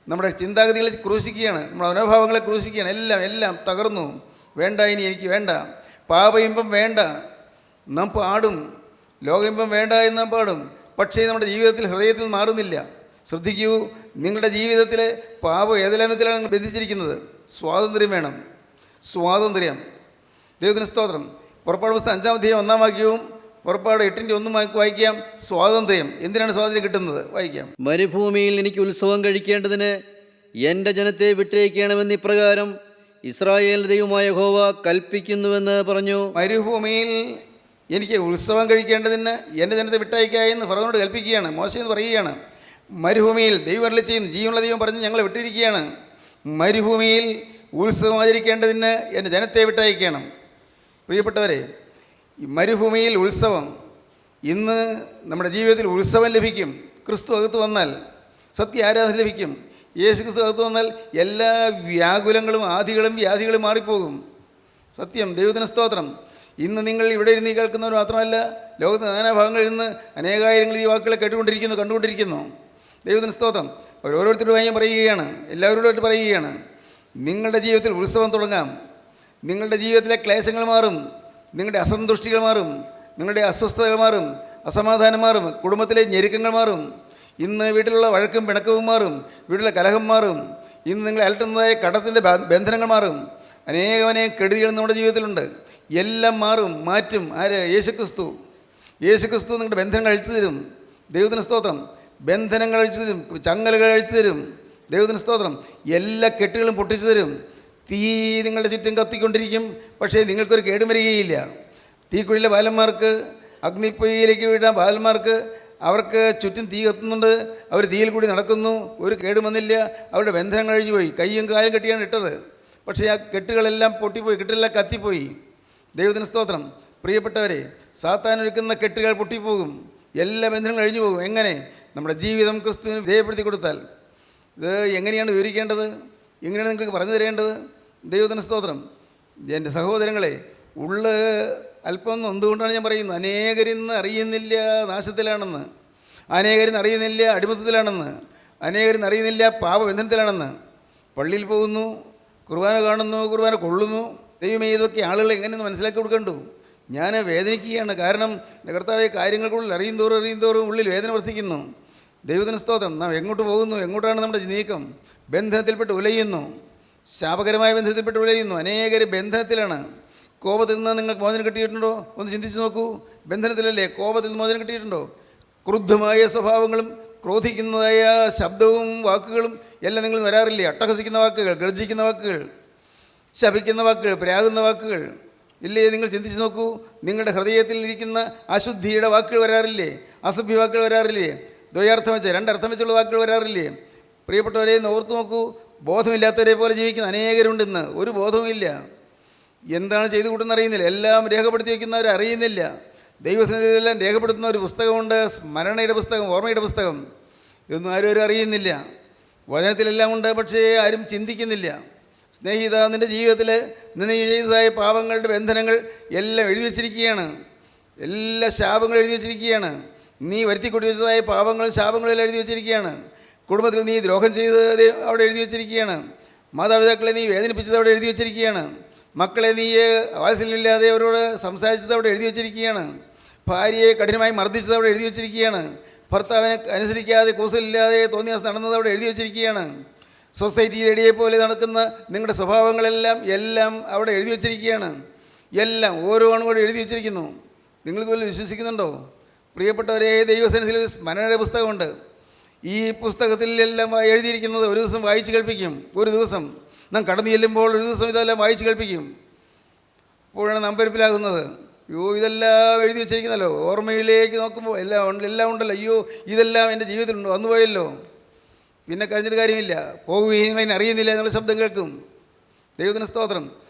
നമ്മുടെ ചിന്താഗതികളെ ക്രൂശിക്കുകയാണ്, നമ്മുടെ മനോഭാവങ്ങളെ ക്രൂശിക്കുകയാണ്. എല്ലാം തകർന്നു. വേണ്ട, ഇനി എനിക്ക് വേണ്ട. പാപയിമ്പം വേണ്ട, നാം പാടും. ലോകയിമ്പം വേണ്ട എന്ന് നാം പാടും. പക്ഷേ നമ്മുടെ ജീവിതത്തിൽ ഹൃദയത്തിൽ മാറുന്നില്ല. ശ്രദ്ധിക്കൂ, നിങ്ങളുടെ ജീവിതത്തിൽ പാപം ഏതെല്ലാമത്തിലാണ് നിങ്ങൾ ബന്ധിച്ചിരിക്കുന്നത്. സ്വാതന്ത്ര്യം വേണം, സ്വാതന്ത്ര്യം. ദൈവത്തിന് സ്തോത്രം. പുറപ്പാട് പുസ്തകം 5-ാം അധ്യായം 1-ാം വാക്യവും പുറപ്പാട് 8-ന്റെ 1 വായിക്കാം. സ്വാതന്ത്ര്യം. എന്തിനാണ് സ്വാതന്ത്ര്യം കിട്ടുന്നത്? വായിക്കാം. മരുഭൂമിയിൽ എനിക്ക് ഉത്സവം കഴിക്കേണ്ടതിന് എൻ്റെ ജനത്തെ വിട്ടയക്കണമെന്ന് ഇപ്രകാരം ഇസ്രായേൽ ദൈവമായ യഹോവ കൽപ്പിക്കുന്നുവെന്ന് പറഞ്ഞു. മരുഭൂമിയിൽ എനിക്ക് ഉത്സവം കഴിക്കേണ്ടതിന് എൻ്റെ ജനത്തെ വിട്ടയക്കായെന്ന് ഫറവോനോട് കൽപ്പിക്കുകയാണ്. മോശയെന്ന് പറയുകയാണ്. മരുഭൂമിയിൽ ദൈവം അരുളി ചെയ്യുന്നു, ജീവനുള്ള ദൈവം പറഞ്ഞ് ഞങ്ങളെ വിട്ടിരിക്കുകയാണ്. മരുഭൂമിയിൽ ഉത്സവം ആചരിക്കേണ്ടതിന് എൻ്റെ ജനത്തെ വിട്ടയക്കണം. പ്രിയപ്പെട്ടവരെ, ഈ മരുഭൂമിയിൽ ഉത്സവം, ഇന്ന് നമ്മുടെ ജീവിതത്തിൽ ഉത്സവം ലഭിക്കും. ക്രിസ്തു അകത്ത് വന്നാൽ സത്യ ആരാധന ലഭിക്കും. യേശു ക്രിസ്തു അകത്ത് വന്നാൽ എല്ലാ വ്യാകുലങ്ങളും ആദികളും വ്യാധികളും മാറിപ്പോകും. സത്യം. ദൈവത്തിന് സ്തോത്രം. ഇന്ന് നിങ്ങൾ ഇവിടെ ഇരുന്ന് കേൾക്കുന്നവർ മാത്രമല്ല, ലോകത്ത് നാനാഭാഗങ്ങളിൽ നിന്ന് അനേകായിരങ്ങൾ ഈ വാക്കുകളെ കണ്ടുകൊണ്ടിരിക്കുന്നു. ദൈവത്തിന് സ്തോത്രം. ഓരോരുത്തരോടുമായി ഞാൻ പറയുകയാണ്, എല്ലാവരോടുമായിട്ട് പറയുകയാണ്, നിങ്ങളുടെ ജീവിതത്തിൽ ഉത്സവം തുടങ്ങാം. നിങ്ങളുടെ ജീവിതത്തിലെ ക്ലേശങ്ങൾ മാറും, നിങ്ങളുടെ അസന്തുഷ്ടികൾ മാറും, നിങ്ങളുടെ അസ്വസ്ഥതകൾ മാറും, അസമാധാനം മാറും, കുടുംബത്തിലെ ഞെരുക്കങ്ങൾ മാറും. ഇന്ന് വീട്ടിലുള്ള വഴക്കും പിണക്കവും മാറും, വീട്ടിലെ കലഹം മാറും. ഇന്ന് നിങ്ങൾ അലട്ടുന്നതായ കടത്തിൻ്റെ ബന്ധനങ്ങൾ മാറും. അനേകം കെടുതികൾ നമ്മുടെ ജീവിതത്തിലുണ്ട്. എല്ലാം മാറ്റും. ആര്? യേശുക്രിസ്തു. യേശുക്രിസ്തു നിങ്ങളുടെ ബന്ധനങ്ങൾ അഴിച്ചു തരും. ദൈവത്തിന് സ്തോത്രം. ബന്ധനങ്ങൾ അഴിച്ചു തരും, ചങ്ങലകൾ അഴിച്ചു തരും. ദൈവത്തിന് സ്തോത്രം. എല്ലാ കെട്ടുകളും പൊട്ടിച്ചു തരും. തീ നിങ്ങളുടെ ചുറ്റും കത്തിക്കൊണ്ടിരിക്കും, പക്ഷേ നിങ്ങൾക്കൊരു കേടും വരികയില്ല. തീക്കുഴിയിലെ ബാലന്മാർക്ക്, അഗ്നിപ്പൊയ്യിലേക്ക് വീഴാൻ ബാലന്മാർക്ക്, അവർക്ക് ചുറ്റും തീ കത്തുന്നുണ്ട്, അവർ തീയിൽ കൂടി നടക്കുന്നു, ഒരു കേടും വന്നില്ല. അവരുടെ ബന്ധനങ്ങൾ കഴിഞ്ഞു പോയി. കയ്യും കാലും കെട്ടിയാണ് ഇട്ടത്, പക്ഷേ ആ കെട്ടുകളെല്ലാം പൊട്ടിപ്പോയി, കെട്ടുകളെല്ലാം കത്തിപ്പോയി. ദൈവത്തിന് സ്തോത്രം. പ്രിയപ്പെട്ടവരെ, സാത്താൻ ഒരുക്കുന്ന കെട്ടുകൾ പൊട്ടിപ്പോകും, എല്ലാ ബന്ധനങ്ങളും കഴിഞ്ഞു പോകും. എങ്ങനെ? നമ്മുടെ ജീവിതം ക്രിസ്തുവിന് വിധേയപ്പെടുത്തി കൊടുത്താൽ. ഇത് എങ്ങനെയാണ് വിവരിക്കേണ്ടത്? എങ്ങനെയാണ് നിങ്ങൾക്ക് പറഞ്ഞു തരേണ്ടത്? ദൈവത്തിന് സ്തോത്രം. എൻ്റെ സഹോദരങ്ങളെ, അല്പം എന്തുകൊണ്ടാണ് ഞാൻ പറയുന്നത്? അനേകരിന്ന് അറിയുന്നില്ല നാശത്തിലാണെന്ന്, അനേകരിന്ന് അറിയുന്നില്ല അടിമത്തത്തിലാണെന്ന്, അനേകരിന്ന് അറിയുന്നില്ല പാപബന്ധനത്തിലാണെന്ന്. പള്ളിയിൽ പോകുന്നു, കുർബാന കാണുന്നു, കുർബാന കൊള്ളുന്നു. ദൈവമേ, ഇതൊക്കെ ആളുകൾ എങ്ങനെയെന്ന് മനസ്സിലാക്കി കൊടുക്കണ്ടു. ഞാൻ വേദനിക്കുകയാണ്. കാരണം കർത്താവെ, കാര്യങ്ങൾക്കുള്ളിൽ അറിയും തോറും ഉള്ളിൽ വേദന വർദ്ധിക്കുന്നു. ദൈവത്തിന് സ്തോത്രം. നാം എങ്ങോട്ട് പോകുന്നു? എങ്ങോട്ടാണ് നമ്മുടെ നീക്കം? ബന്ധനത്തിൽപ്പെട്ട് ഉലയുന്നു, ശാപകരമായ ബന്ധത്തിൽപ്പെട്ട് ഉലയുന്നു. അനേകർ ബന്ധനത്തിലാണ്. കോപത്തിൽ നിന്ന് നിങ്ങൾക്ക് മോചനം കിട്ടിയിട്ടുണ്ടോ? ഒന്ന് ചിന്തിച്ച് നോക്കൂ. ബന്ധനത്തിലല്ലേ? കോപത്തിൽ നിന്ന് മോചനം കിട്ടിയിട്ടുണ്ടോ? ക്രുദ്ധമായ സ്വഭാവങ്ങളും ക്രോധിക്കുന്നതായ ശബ്ദവും വാക്കുകളും എല്ലാം നിങ്ങൾ വരാറില്ലേ? അട്ടഹസിക്കുന്ന വാക്കുകൾ, ഗർജിക്കുന്ന വാക്കുകൾ, ശപിക്കുന്ന വാക്കുകൾ, പ്രാകുന്ന വാക്കുകൾ ഇല്ലേ? നിങ്ങൾ ചിന്തിച്ച് നോക്കൂ. നിങ്ങളുടെ ഹൃദയത്തിൽ ഇരിക്കുന്ന അശുദ്ധിയുടെ വാക്കുകൾ വരാറില്ലേ? അസഭ്യ വാക്കുകൾ വരാറില്ലേ? ദ്വയാർത്ഥം വെച്ച്, രണ്ടർത്ഥം വെച്ചുള്ള വാക്കുകൾ വരാറില്ലേ? പ്രിയപ്പെട്ടവരെ, ഓർത്ത് നോക്കൂ. ബോധമില്ലാത്തവരെ പോലെ ജീവിക്കുന്ന അനേകരുണ്ട്. ഇന്ന് ഒരു ബോധവുമില്ല. എന്താണ് ചെയ്തു കൂട്ടുന്ന അറിയുന്നില്ല. എല്ലാം രേഖപ്പെടുത്തി വയ്ക്കുന്നവർ അറിയുന്നില്ല. ദൈവസന്നിധിയിലെല്ലാം രേഖപ്പെടുത്തുന്ന ഒരു പുസ്തകമുണ്ട്, സ്മരണയുടെ പുസ്തകം, ഓർമ്മയുടെ പുസ്തകം. ഇതൊന്നും ആരും അറിയുന്നില്ല. വചനത്തിലെല്ലാം ഉണ്ട്, പക്ഷേ ആരും ചിന്തിക്കുന്നില്ല. സ്നേഹിത, നിൻ്റെ ജീവിതത്തിൽ നിന്നെ ചെയ്തതായ പാപങ്ങളുടെ ബന്ധനങ്ങൾ എല്ലാം എഴുതി വച്ചിരിക്കുകയാണ്. എല്ലാ ശാപങ്ങളും എഴുതി വച്ചിരിക്കുകയാണ്. നീ വരുത്തിക്കൊട്ടി വെച്ചതായ പാപങ്ങളും ശാപങ്ങളും എല്ലാം എഴുതി വച്ചിരിക്കുകയാണ്. കുടുംബത്തിൽ നീ ദ്രോഹം ചെയ്തത് അവിടെ എഴുതി വച്ചിരിക്കുകയാണ്. മാതാപിതാക്കളെ നീ വേദനിപ്പിച്ചത് അവിടെ എഴുതി വച്ചിരിക്കുകയാണ്. മക്കളെ നീ വാത്സല്യമില്ലാതെ അവരോട് സംസാരിച്ചത് അവിടെ എഴുതി വച്ചിരിക്കുകയാണ്. ഭാര്യയെ കഠിനമായി മർദ്ദിച്ചത് അവിടെ എഴുതി വച്ചിരിക്കുകയാണ്. ഭർത്താവിനെ അനുസരിക്കാതെ കൂസലില്ലാതെ തോന്നിയാസ് നടന്നത് അവിടെ എഴുതി വച്ചിരിക്കുകയാണ്. സൊസൈറ്റിയിലെ പോലെ നടക്കുന്ന നിങ്ങളുടെ സ്വഭാവങ്ങളെല്ലാം അവിടെ എഴുതി വച്ചിരിക്കുകയാണ്. എല്ലാം ഓരോ കൂടെ എഴുതി വച്ചിരിക്കുന്നു. നിങ്ങളിതുപോലെ വിശ്വസിക്കുന്നുണ്ടോ? പ്രിയപ്പെട്ടവരെ, ദൈവസന്നിധിയിൽ ഒരു സ്മരണയുടെ പുസ്തകമുണ്ട്. ഈ പുസ്തകത്തിൽ എല്ലാം എഴുതിയിരിക്കുന്നത് ഒരു ദിവസം വായിച്ച് കേൾപ്പിക്കും. ഒരു ദിവസം നാം കടന്നു ചെല്ലുമ്പോൾ ഒരു ദിവസം ഇതെല്ലാം വായിച്ച് കേൾപ്പിക്കും. അപ്പോഴാണ് നാം പരിപ്പിലാകുന്നത്. അയ്യോ, ഇതെല്ലാം എഴുതി വെച്ചിരിക്കുന്നല്ലോ. ഓർമ്മയിലേക്ക് നോക്കുമ്പോൾ എല്ലാം ഉണ്ടല്ലോ. അയ്യോ, ഇതെല്ലാം എൻ്റെ ജീവിതത്തിലുണ്ടോ? വന്നു പോയല്ലോ. പിന്നെ കരഞ്ഞിട്ട് കാര്യമില്ല. പോകുകയും അതിനെ അറിയുന്നില്ല എന്നുള്ള ശബ്ദം കേൾക്കും. ദൈവത്തിന് സ്തോത്രം.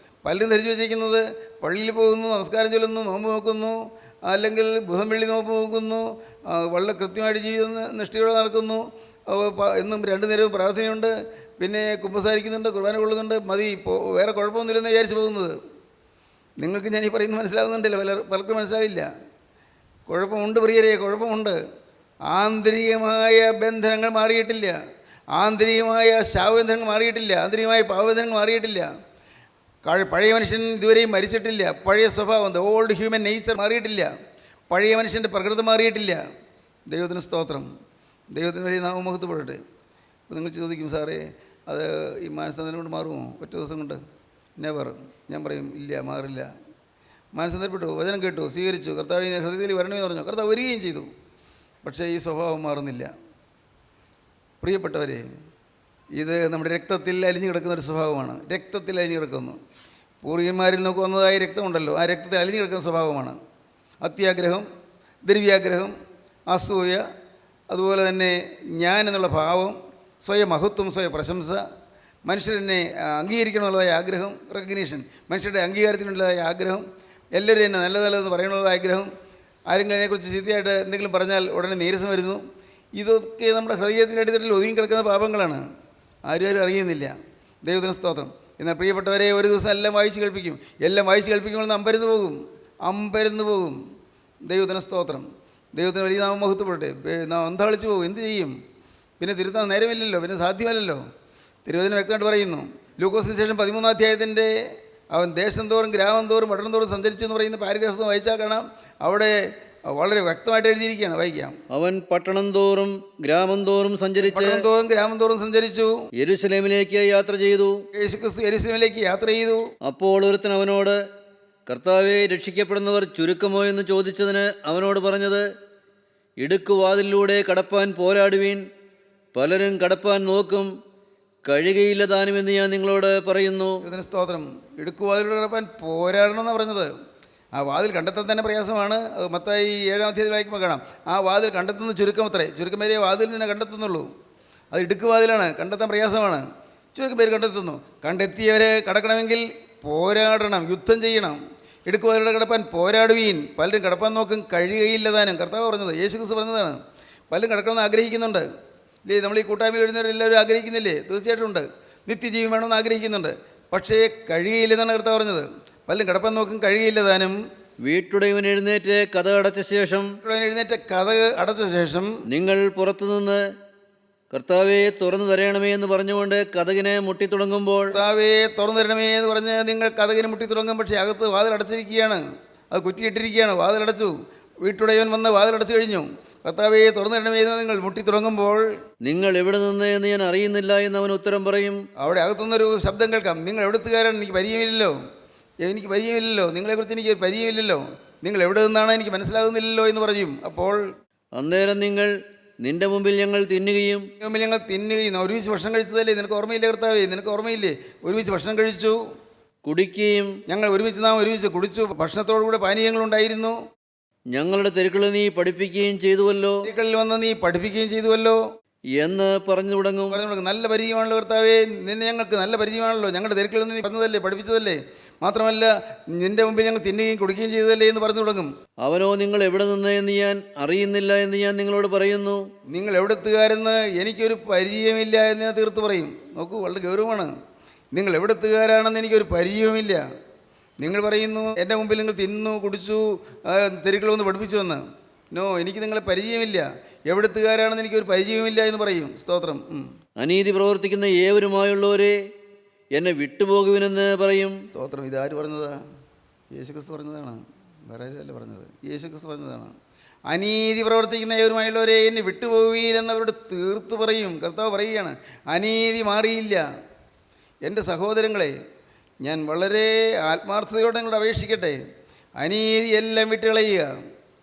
പലരും ധരിച്ചു വെച്ചിരിക്കുന്നത് പള്ളിയിൽ പോകുന്നു, നമസ്കാരം ചൊല്ലുന്നു, നോമ്പ് നോക്കുന്നു, അല്ലെങ്കിൽ ബുധൻ വെള്ളി നോമ്പ് നോക്കുന്നു, വളരെ കൃത്യമായിട്ട് ജീവിതം നിഷ്ഠയോടെ നടക്കുന്നു, എന്നും 2 നേരവും പ്രാർത്ഥനയുണ്ട്, പിന്നെ കുമ്പസാരിക്കുന്നുണ്ട്, കുർബാന കൊള്ളുന്നുണ്ട്, മതി, വേറെ കുഴപ്പമൊന്നുമില്ലെന്ന് വിചാരിച്ച് പോകുന്നത്. നിങ്ങൾക്ക് ഞാൻ ഈ പറയുന്നത് മനസ്സിലാകുന്നുണ്ടല്ലോ, പലർക്കും മനസ്സിലാവില്ല. കുഴപ്പമുണ്ട് പ്രിയരെ, കുഴപ്പമുണ്ട്. ആന്തരികമായ ബന്ധനങ്ങൾ മാറിയിട്ടില്ല, ആന്തരികമായ ശാപബന്ധനങ്ങൾ മാറിയിട്ടില്ല, ആന്തരികമായ പാപബന്ധനങ്ങൾ മാറിയിട്ടില്ല. പഴയ മനുഷ്യൻ ഇതുവരെയും മരിച്ചിട്ടില്ല. പഴയ സ്വഭാവം, ദ ഓൾഡ് ഹ്യൂമൻ നേച്ചർ മാറിയിട്ടില്ല. പഴയ മനുഷ്യൻ്റെ പ്രകൃതം മാറിയിട്ടില്ല. ദൈവത്തിന് സ്തോത്രം, ദൈവത്തിന് വലിയ നാമമഹത്വപ്പെടട്ടെ. അപ്പോൾ നിങ്ങൾ ചോദിക്കും, സാറേ അത് ഈ മാനസാന്തരം കൊണ്ട് മാറുമോ? ഒറ്റ ദിവസം കൊണ്ട്? നെവർ. ഞാൻ പറയും, ഇല്ല, മാറില്ല. മാനസാന്തരപ്പെട്ടു, വചനം കേട്ടു, സ്വീകരിച്ചു, കർത്താവിനെ ഹൃദയത്തിൽ വരണമെന്ന് പറഞ്ഞു, കർത്താവ് വരികയും ചെയ്തു. പക്ഷേ ഈ സ്വഭാവം മാറുന്നില്ല. പ്രിയപ്പെട്ടവരെ, ഇത് നമ്മുടെ രക്തത്തിൽ അലിഞ്ഞു കിടക്കുന്ന ഒരു സ്വഭാവമാണ്. രക്തത്തിൽ അലിഞ്ഞു കിടക്കുന്നു. പൂർവികന്മാരിൽ നമുക്ക് വന്നതായ രക്തമുണ്ടല്ലോ, ആ രക്തത്തിൽ അലിഞ്ഞു കിടക്കുന്ന സ്വഭാവമാണ്. അത്യാഗ്രഹം, ദ്രവ്യാഗ്രഹം, അസൂയ, അതുപോലെ തന്നെ ഞാൻ എന്നുള്ള ഭാവം, സ്വയം മഹത്വം, സ്വയം പ്രശംസ, മനുഷ്യരെന്നെ അംഗീകരിക്കണമെന്നുള്ളതായ ആഗ്രഹം, റെക്കഗ്നീഷൻ, മനുഷ്യരുടെ അംഗീകാരത്തിനുള്ളതായ ആഗ്രഹം, എല്ലാവരും എന്നെ നല്ലതല്ലെന്ന് പറയണമെന്നുള്ളതായ ആഗ്രഹം, ആരെങ്കിലും അതിനെക്കുറിച്ച് ചീത്തയായിട്ട് എന്തെങ്കിലും പറഞ്ഞാൽ ഉടനെ നീരസം വരുന്നു. ഇതൊക്കെ നമ്മുടെ ഹൃദയത്തിൻ്റെ അടിത്തട്ടിൽ ഒതുങ്ങി കിടക്കുന്ന പാപങ്ങളാണ്. ആരും അറിയുന്നില്ല. ദൈവത്തിന് സ്തോത്രം. എന്നാൽ പ്രിയപ്പെട്ടവരെ, ഒരു ദിവസം എല്ലാം വായിച്ച് കേൾപ്പിക്കും. എല്ലാം വായിച്ച് കേൾപ്പിക്കുമ്പോൾ അമ്പരന്ന് പോകും. ദൈവത്തിന് സ്തോത്രം. ദൈവത്തിന് വലിയ നാമം മഹത്വപ്പെടട്ടെ. നാം അന്താളിച്ച് പോകും. എന്ത് ചെയ്യും? പിന്നെ തിരുത്താൻ നേരമില്ലല്ലോ, പിന്നെ സാധ്യമല്ലല്ലോ. തിരുവചനം വ്യക്തമായിട്ട് പറയുന്നു. ലൂക്കോസിന് ശേഷം 13-ാം അധ്യായത്തിൻ്റെ അവൻ ദേശം തോറും ഗ്രാമം തോറും പട്ടണം തോറും സഞ്ചരിച്ചു എന്ന് പറയുന്ന പാരഗ്രാഫ് വായിച്ചാൽ കാണാം. അവിടെ വളരെ വ്യക്തമായിട്ട് എഴുതിയിരിക്കുകയാണ്, വായിക്കാം. അവൻ പട്ടണം തോറും ഗ്രാമം തോറും സഞ്ചരിച്ചു യെരൂശലേമിലേക്ക് യാത്ര ചെയ്തു. യേശുക്രിസ്തു യെരൂശലേമിലേക്ക് യാത്ര ചെയ്തു. അപ്പോൾ ഒരുത്തൻ അവനോട്, കർത്താവെ, രക്ഷിക്കപ്പെടുന്നവർ ചുരുക്കമോ എന്ന് ചോദിച്ചതിന് അവനോട് പറഞ്ഞത്, ഇടുക്കുവാതിലൂടെ കടപ്പാൻ പോരാടുവീൻ, പലരും കടപ്പാൻ നോക്കും, കഴിയുകയില്ല താനുമെന്ന് ഞാൻ നിങ്ങളോട് പറയുന്നു. ഇതിന് സ്തോത്രം. ഇടുക്കുവാതിലൂടെ കടപ്പാൻ പോരാടണമെന്നാണ് പറഞ്ഞത്. ആ വാതിൽ കണ്ടെത്താൻ തന്നെ പ്രയാസമാണ്. മത്തായി 7-ാം അധ്യായത്തിൽ വായിക്കുമ്പോൾ കാണാം. ആ വാതിൽ കണ്ടെത്തുന്ന ചുരുക്കം വരെ വാതിൽ തന്നെ കണ്ടെത്തുന്നുള്ളൂ. അത് ഇടുക്കുവാതിലാണ്, കണ്ടെത്താൻ പ്രയാസമാണ്. ചുരുക്കം പേര് കണ്ടെത്തുന്നു. കണ്ടെത്തിയവരെ കടക്കണമെങ്കിൽ പോരാടണം, യുദ്ധം ചെയ്യണം. ഇടുക്കുവാതിലൂടെ കടപ്പാൻ പോരാടുവീൻ, പലരും കടപ്പാൻ നോക്കും, കഴിയുകയില്ല താനും. കർത്താവ് പറഞ്ഞത്, യേശുക്രിസ്തു പറഞ്ഞതാണ്. പലരും കടക്കണമെന്ന് ആഗ്രഹിക്കുന്നുണ്ട് ഇല്ലേ? നമ്മൾ ഈ കൂട്ടായ്മയിൽ വരുന്നവരെല്ലാവരും ആഗ്രഹിക്കുന്നില്ലേ? തീർച്ചയായിട്ടും ഉണ്ട്. നിത്യജീവൻ വേണമെന്ന് ആഗ്രഹിക്കുന്നുണ്ട്. പക്ഷേ കഴിയുകയില്ലെന്നാണ് കർത്താവ് പറഞ്ഞത്. പലരും കടപ്പാൻ നോക്കും, കഴിയില്ല താനും. വീട്ടുടയവൻ എഴുന്നേറ്റ് കഥ അടച്ച ശേഷം നിങ്ങൾ പുറത്തുനിന്ന് കർത്താവെ തുറന്നു തരണമേ എന്ന് പറഞ്ഞുകൊണ്ട് കതകിനെ മുട്ടി തുടങ്ങുമ്പോൾ, കർത്താവെ തുറന്നു തരണമേ എന്ന് പറഞ്ഞ് നിങ്ങൾ കതകിന് മുട്ടി തുടങ്ങും. പക്ഷേ അകത്ത് വാതിലടച്ചിരിക്കുകയാണ്, അത് കുറ്റിയിട്ടിരിക്കുകയാണ്, വാതിലടച്ചു. വീട്ടുടയവൻ വന്ന് വാതിലടച്ചു കഴിഞ്ഞു. കർത്താവെ തുറന്നു തരണമേ എന്ന് നിങ്ങൾ മുട്ടി തുടങ്ങുമ്പോൾ, നിങ്ങൾ എവിടെ നിന്ന് എന്ന് ഞാൻ അറിയുന്നില്ല എന്ന് അവൻ ഉത്തരം പറയും. അവിടെ അകത്തുനിന്നൊരു ശബ്ദം കേൾക്കാം, നിങ്ങൾ എവിടുത്തുകാരൻ? എനിക്ക് പരിചയമില്ലല്ലോ, നിങ്ങളെക്കുറിച്ച് എനിക്ക് പരിചയമില്ലല്ലോ, നിങ്ങൾ എവിടെ നിന്നാണ് എനിക്ക് മനസ്സിലാകുന്നില്ലല്ലോ എന്ന് പറയും. അപ്പോൾ അന്നേരം നിങ്ങൾ, നിന്റെ മുമ്പിൽ ഞങ്ങൾ തിന്നുകയും ഒരുമിച്ച് ഭക്ഷണം കഴിച്ചതല്ലേ, നിനക്ക് ഓർമ്മയില്ലേ കർത്താവേ? നിനക്ക് ഓർമ്മയില്ലേ? ഒരുമിച്ച് ഭക്ഷണം കഴിച്ചു, കുടിക്കുകയും നാം ഒരുമിച്ച് കുടിച്ചു, ഭക്ഷണത്തോടുകൂടെ പാനീയങ്ങളുണ്ടായിരുന്നു. ഞങ്ങളുടെ തെരുക്കളിൽ നീ പഠിപ്പിക്കുകയും ചെയ്തുവല്ലോ, തെരുക്കളിൽ വന്ന് നീ പഠിപ്പിക്കുകയും ചെയ്തുവല്ലോ എന്ന് പറഞ്ഞു തുടങ്ങും. നല്ല പരിചയമാണല്ലോ കർത്താവേ, നിന്നെ ഞങ്ങൾക്ക് നല്ല പരിചയമാണല്ലോ. ഞങ്ങളുടെ തെരുക്കളിൽ നിന്ന് നീ പറഞ്ഞതല്ലേ, പഠിപ്പിച്ചതല്ലേ, മാത്രമല്ല നിന്റെ മുമ്പിൽ ഞങ്ങൾ തിന്നുകയും കുടിക്കുകയും ചെയ്തതല്ലേ എന്ന് പറഞ്ഞു തുടങ്ങും. അവനോ, നിങ്ങൾ എവിടെ നിന്ന് എന്ന് ഞാൻ അറിയുന്നില്ല എന്ന് ഞാൻ നിങ്ങളോട് പറയുന്നു. നിങ്ങൾ എവിടെത്തുകാരെന്ന് എനിക്കൊരു പരിചയമില്ല എന്ന് ഞാൻ തീർത്ത് പറയും. നോക്കൂ, വളരെ ഗൗരവമാണ്. നിങ്ങൾ എവിടെത്തുകാരാണെന്ന് എനിക്കൊരു പരിചയവുമില്ല. നിങ്ങൾ പറയുന്നു എൻ്റെ മുമ്പിൽ നിങ്ങൾ തിന്നു കുടിച്ചു തെരുക്കളൊന്ന് പഠിപ്പിച്ചു എന്ന്. നോ, എനിക്ക് നിങ്ങളെ പരിചയമില്ല, എവിടെത്തുകാരാണെന്ന് എനിക്കൊരു പരിചയമില്ല എന്ന് പറയും. സ്തോത്രം. അനീതി പ്രവർത്തിക്കുന്ന ഏവരുമായുള്ളവരെ എന്നെ വിട്ടുപോകുവിനെന്ന് പറയും. സ്തോത്രം. ഇതാര് പറഞ്ഞതാ? യേശുക്രിസ്തു പറഞ്ഞതാണ്, വേറെ ആരല്ല പറഞ്ഞത്, യേശുക്രിസ്തു പറഞ്ഞതാണ്. അനീതി പ്രവർത്തിക്കുന്ന ഏവരുമായുള്ളവരെ എന്നെ വിട്ടുപോകുവീരെന്നവരോട് തീർത്ത് പറയും. കർത്താവ് പറയുകയാണ്, അനീതി മാറിയില്ല. എൻ്റെ സഹോദരങ്ങളെ, ഞാൻ വളരെ ആത്മാർത്ഥതയോടെ നിങ്ങളോട് അപേക്ഷിക്കട്ടെ, അനീതി എല്ലാം വിട്ടുകളയുക,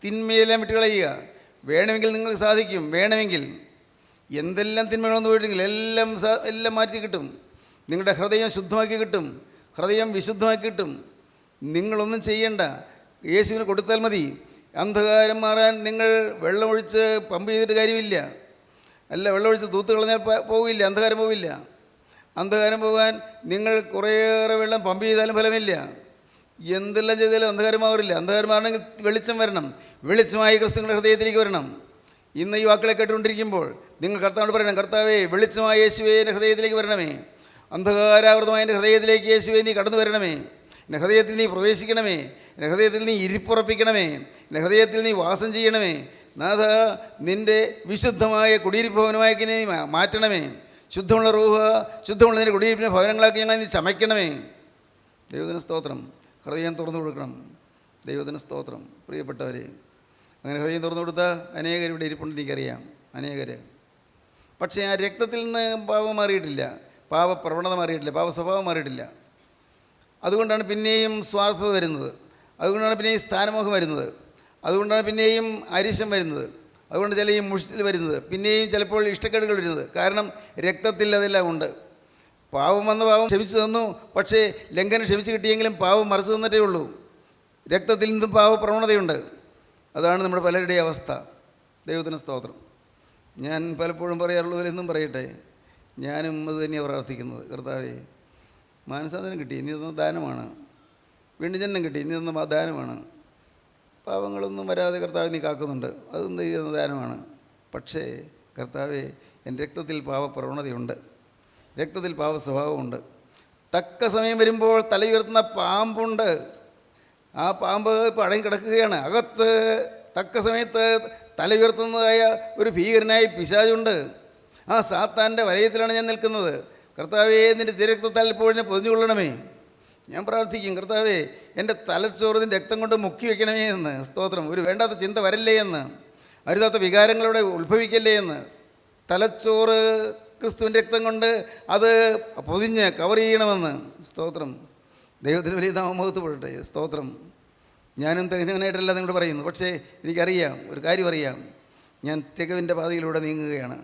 തിന്മയെല്ലാം വിട്ടുകളയുക. വേണമെങ്കിൽ നിങ്ങൾക്ക് സാധിക്കും. വേണമെങ്കിൽ എന്തെല്ലാം തിന്മകളൊന്നും പോയിട്ടെങ്കിൽ എല്ലാം മാറ്റി കിട്ടും. നിങ്ങളുടെ ഹൃദയം ശുദ്ധമാക്കി കിട്ടും, ഹൃദയം വിശുദ്ധമാക്കി കിട്ടും. നിങ്ങളൊന്നും ചെയ്യണ്ട, യേശുവിന് കൊടുത്താൽ മതി. അന്ധകാരം മാറാൻ നിങ്ങൾ വെള്ളമൊഴിച്ച് പമ്പ് ചെയ്തിട്ട് കാര്യമില്ല. അല്ല, വെള്ളമൊഴിച്ച് തൂത്ത് കളഞ്ഞാൽ പോവില്ല, അന്ധകാരം പോവില്ല. അന്ധകാരം പോകാൻ നിങ്ങൾ കുറേയേറെ വെള്ളം പമ്പ് ചെയ്താലും ഫലമില്ല. എന്തെല്ലാം ചെയ്താലും അന്ധകാരം മാറില്ല. അന്ധകാരം മാറണമെങ്കിൽ വെളിച്ചം വരണം. വെളിച്ചമായി ക്രിസ്തുവിൻ്റെ ഹൃദയത്തിലേക്ക് വരണം. ഇന്ന് ഈ വാക്കുകളെ കേട്ടുകൊണ്ടിരിക്കുമ്പോൾ നിങ്ങൾ കർത്താവോട് പറയണം, കർത്താവേ, വെളിച്ചമായ യേശുവേ എൻ്റെ ഹൃദയത്തിലേക്ക് വരണമേ. അന്ധകാരാവൃതമായ എൻ്റെ ഹൃദയത്തിലേക്ക് യേശുവേ നീ കടന്നു വരണമേ. എൻ്റെ ഹൃദയത്തിൽ നീ പ്രവേശിക്കണമേ. എൻ്റെ ഹൃദയത്തിൽ നീ ഇരിപ്പുറപ്പിക്കണമേ. എൻ്റെ ഹൃദയത്തിൽ നീ വാസം ചെയ്യണമേ. നാഥ, നിൻ്റെ വിശുദ്ധമായ കുടിയിരിപ്പ് ഭവനമാക്കി നീ മാറ്റണമേ. ശുദ്ധമുള്ള റൂഹ്, ശുദ്ധമുള്ള നിൻ്റെ കുടിയിരിപ്പിൻ്റെ ഭവനങ്ങളാക്കി ഞങ്ങൾ നീ ചമയ്ക്കണമേ. ദൈവത്തിന് സ്തോത്രം. ഹൃദയം തുറന്നു കൊടുക്കണം. ദൈവത്തിന് സ്തോത്രം. പ്രിയപ്പെട്ടവരെ, അങ്ങനെ ഹൃദയം തുറന്നു കൊടുത്താൽ അനേകർ ഇവിടെ ഇരിപ്പുണ്ട്, എനിക്കറിയാം, അനേകർ. പക്ഷേ ആ രക്തത്തിൽ നിന്ന് പാപം മാറിയിട്ടില്ല, പാപപ്രവണത മാറിയിട്ടില്ല, പാപ സ്വഭാവം മാറിയിട്ടില്ല. അതുകൊണ്ടാണ് പിന്നെയും സ്വാർത്ഥത വരുന്നത്. അതുകൊണ്ടാണ് പിന്നെയും സ്ഥാനമോഹം വരുന്നത്. അതുകൊണ്ടാണ് പിന്നെയും അരിശം വരുന്നത്. അതുകൊണ്ട് ചില ഈ മുഷിച്ചിൽ വരുന്നത്, പിന്നെയും ചിലപ്പോൾ ഇഷ്ടക്കേടുകൾ വരുന്നത്. കാരണം രക്തത്തിൽ അതെല്ലാം ഉണ്ട്. പാവം വന്ന പാവം ക്ഷമിച്ചു തന്നു, പക്ഷേ ലംഘനം ക്ഷമിച്ച് കിട്ടിയെങ്കിലും പാവം മറച്ചു തന്നിട്ടേ ഉള്ളൂ. രക്തത്തിൽ നിന്നും പാവപ്രവണതയുണ്ട്. അതാണ് നമ്മുടെ പലരുടെയും അവസ്ഥ. ദൈവത്തിന് സ്തോത്രം. ഞാൻ പലപ്പോഴും പറയാറുള്ളവരെന്നും പറയട്ടെ, ഞാനും അത് തന്നെയാണ് പ്രാർത്ഥിക്കുന്നത്. കർത്താവേ, മാനസാന്തരം കിട്ടി, ഇനി തന്ന ദാനമാണ്. വീണ്ടും ജന്മം കിട്ടി, ഇനി തന്ന ദാനമാണ്. പാവങ്ങളൊന്നും വരാതെ കർത്താവ് നീ കാക്കുന്നുണ്ട്, അതും നീ തന്ന ദാനമാണ്. പക്ഷേ കർത്താവേ, എൻ്റെ രക്തത്തിൽ പാവപ്രവണതയുണ്ട്, രക്തത്തിൽ പാവ സ്വഭാവമുണ്ട്. തക്ക സമയം വരുമ്പോൾ തലയുയർത്തുന്ന പാമ്പുണ്ട്. ആ പാമ്പ് ഇപ്പോൾ അടങ്ങി കിടക്കുകയാണ്. അകത്ത് തക്ക സമയത്ത് തലയുയർത്തുന്നതായ ഒരു ഭീകരനായ പിശാചുണ്ട്. ആ സാത്താൻ്റെ വലയത്തിലാണ് ഞാൻ നിൽക്കുന്നത്. കർത്താവേ, നിൻ്റെ തിരക്തത്താൽ ഇപ്പോൾ എന്നെ പൊതിഞ്ഞുകൊള്ളണമേ. ഞാൻ പ്രാർത്ഥിക്കും, കർത്താവേ, എൻ്റെ തലച്ചോറിൻ്റെ രക്തം കൊണ്ട് മുക്കി വയ്ക്കണമേ എന്ന്. സ്തോത്രം. ഒരു വേണ്ടാത്ത ചിന്ത വരല്ലേ എന്ന്, അരുതാത്ത വികാരങ്ങളോടെ ഉത്ഭവിക്കല്ലേ എന്ന്. തലച്ചോറ് ക്രിസ്തുവിൻ്റെ രക്തം കൊണ്ട് അത് പൊതിഞ്ഞ് കവർ ചെയ്യണമെന്ന്. സ്തോത്രം. ദൈവത്തിന് വലിയ നാമമഹത്വപ്പെടട്ടെ. സ്തോത്രം. ഞാനും തികഞ്ഞവനായിട്ടല്ല നിങ്ങളോട് പറയുന്നു. പക്ഷേ എനിക്കറിയാം, ഒരു കാര്യം അറിയാം, ഞാൻ തികവിൻ്റെ പാതയിലൂടെ നീങ്ങുകയാണ്.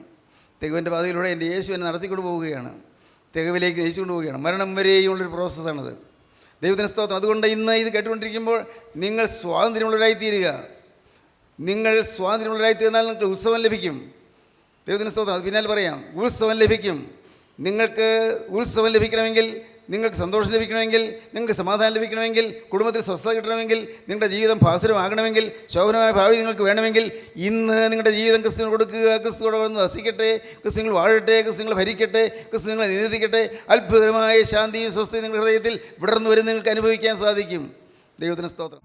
തികവിൻ്റെ പാതയിലൂടെ എൻ്റെ യേശു എന്നെ നടത്തിക്കൊണ്ട് പോവുകയാണ്. തികവിലേക്ക് നയിച്ചുകൊണ്ട് പോവുകയാണ്. മരണം വരെയുള്ളൊരു പ്രോസസ്സാണിത്. ദൈവത്തിന് സ്തോത്രം. അതുകൊണ്ട് ഇന്ന് ഇത് കേട്ടുകൊണ്ടിരിക്കുമ്പോൾ നിങ്ങൾ സ്വാതന്ത്ര്യമുള്ളവരായി തീരുക. നിങ്ങൾ സ്വാതന്ത്ര്യമുള്ളവരായി തീർന്നാൽ നിങ്ങൾക്ക് ഉത്സവം ലഭിക്കും. ദൈവത്തിന് സ്തോത്രം. അത് പിന്നാലെ പറയാം, ഉത്സവം ലഭിക്കും. നിങ്ങൾക്ക് ഉത്സവം ലഭിക്കണമെങ്കിൽ, നിങ്ങൾക്ക് സന്തോഷം ലഭിക്കണമെങ്കിൽ, നിങ്ങൾക്ക് സമാധാനം ലഭിക്കണമെങ്കിൽ, കുടുംബത്തിൽ സ്വസ്ഥത കിട്ടണമെങ്കിൽ, നിങ്ങളുടെ ജീവിതം ഭാസുരമാകണമെങ്കിൽ, ശോഭനമായ ഭാവി നിങ്ങൾക്ക് വേണമെങ്കിൽ, ഇന്ന് നിങ്ങളുടെ ജീവിതം ക്രിസ്തുവിന് കൊടുക്കുക. ക്രിസ്തുവോടെ വന്ന് വസിക്കട്ടെ, ക്രിസ്തു നിങ്ങൾ വാഴട്ടെ, ക്രിസ്തു നിങ്ങൾ ഭരിക്കട്ടെ, ക്രിസ്തു നിങ്ങളെ നിയന്ത്രിക്കട്ടെ. അത്ഭുതകരമായ ശാന്തിയും സ്വസ്ഥതയും നിങ്ങളുടെ ഹൃദയത്തിൽ വിടർന്നു വരും നിങ്ങൾക്ക് അനുഭവിക്കാൻ സാധിക്കും. ദൈവത്തിന് സ്തോത്രം.